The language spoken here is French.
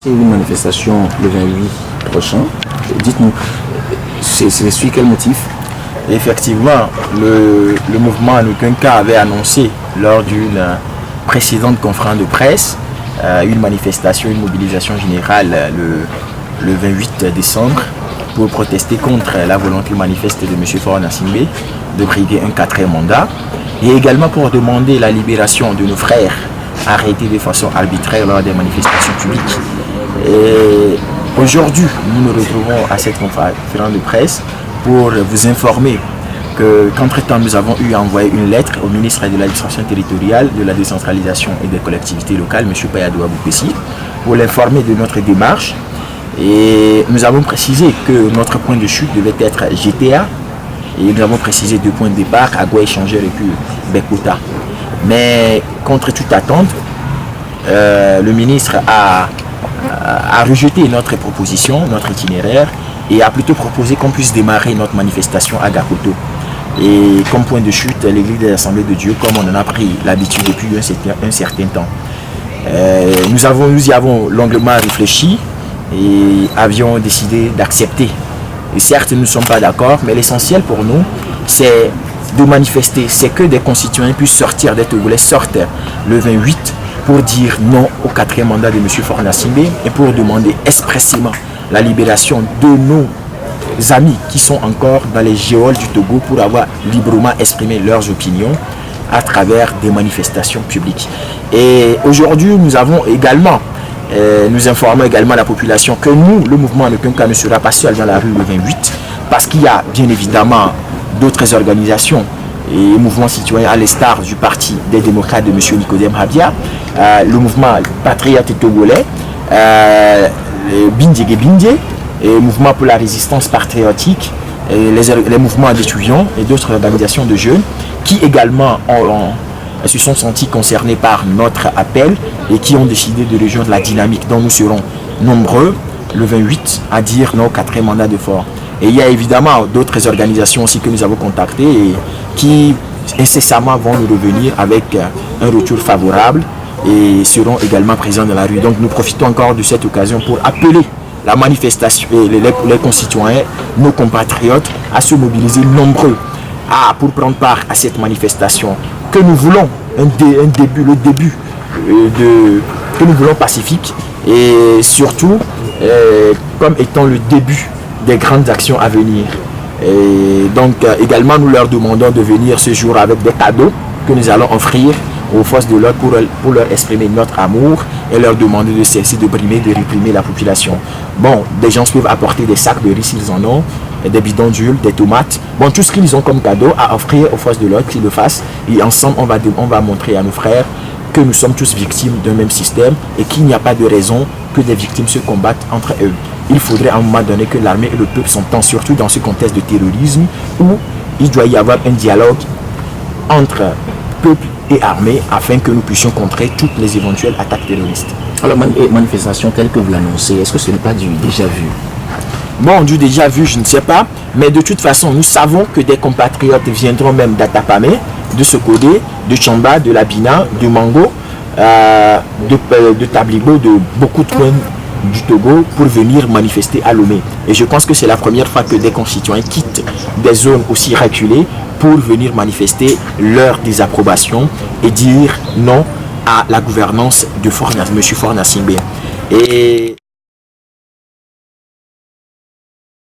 C'est une manifestation le 28 prochain. Dites-nous, c'est suit quel motif? Effectivement, le mouvement en aucun cas avait annoncé lors d'une précédente conférence de presse une manifestation, une mobilisation générale le 28 décembre pour protester contre la volonté manifeste de M. Faure Gnassingbé de briguer un 4e mandat et également pour demander la libération de nos frères arrêtés de façon arbitraire lors des manifestations publiques. Aujourd'hui, nous nous retrouvons à cette conférence de presse pour vous informer qu'entre-temps, nous avons eu à envoyer une lettre au ministre de l'administration territoriale, de la décentralisation et des collectivités locales, M. Payadou Aboukessi, pour l'informer de notre démarche. Et nous avons précisé que notre point de chute devait être GTA et nous avons précisé 2 points de départ, Agua Échangeur et puis Bekota. Mais contre toute attente, le ministre a rejeté notre proposition, notre itinéraire, et a plutôt proposé qu'on puisse démarrer notre manifestation à Gakoto. Et comme point de chute, l'église des Assemblées de Dieu, comme on en a pris l'habitude depuis un certain temps. Nous y avons longuement réfléchi et avions décidé d'accepter. Et certes, nous ne sommes pas d'accord, mais l'essentiel pour nous, c'est de manifester, c'est que des constituants puissent sortir, des Togolais sortent le 28 pour dire non au 4e mandat de M. Faure Gnassingbé et pour demander expressément la libération de nos amis qui sont encore dans les géoles du Togo pour avoir librement exprimé leurs opinions à travers des manifestations publiques. Et aujourd'hui, nous avons également, nous informons également la population que nous, le mouvement en aucun cas ne sera pas seul dans la rue le 28 parce qu'il y a bien évidemment d'autres organisations et mouvements citoyens à l'instar du Parti des démocrates de M. Nicodème Habia, le mouvement patriote togolais, Bindjege Bindje, et le mouvement pour la résistance patriotique, et les mouvements d'étudiants et d'autres organisations de jeunes qui également se sont sentis concernés par notre appel et qui ont décidé de rejoindre la dynamique dont nous serons nombreux le 28 à dire non au 4e mandat de Faure. Et il y a évidemment d'autres organisations aussi que nous avons contactées et qui incessamment vont nous revenir avec un retour favorable et seront également présents dans la rue. Donc nous profitons encore de cette occasion pour appeler la manifestation et les concitoyens, nos compatriotes, à se mobiliser nombreux pour prendre part à cette manifestation que nous voulons le début que nous voulons pacifique et surtout comme étant le début des grandes actions à venir. Et donc également nous leur demandons de venir ce jour avec des cadeaux que nous allons offrir aux forces de l'ordre pour leur exprimer notre amour et leur demander de cesser de brimer, de réprimer la population. Bon, des gens peuvent apporter des sacs de riz s'ils en ont, des bidonvilles, des tomates, bon, tout ce qu'ils ont comme cadeau à offrir aux forces de l'ordre, qu'ils le fassent. Et ensemble, on va montrer à nos frères que nous sommes tous victimes d'un même système et qu'il n'y a pas de raison que des victimes se combattent entre eux. Il faudrait à un moment donné que l'armée et le peuple s'entendent, surtout dans ce contexte de terrorisme où il doit y avoir un dialogue entre peuple et armée afin que nous puissions contrer toutes les éventuelles attaques terroristes. Alors, manifestation telle que vous l'annoncez, est-ce que ce n'est pas du déjà vu? Bon, du déjà vu, je ne sais pas, mais de toute façon, nous savons que des compatriotes viendront même d'Atapamé, de Sokodé, de Tchamba, de Labina, de Mango, de Tablibo, de beaucoup de coins du Togo pour venir manifester à Lomé. Et je pense que c'est la première fois que des concitoyens quittent des zones aussi reculées pour venir manifester leur désapprobation et dire non à la gouvernance de M. Faure Gnassingbé. Et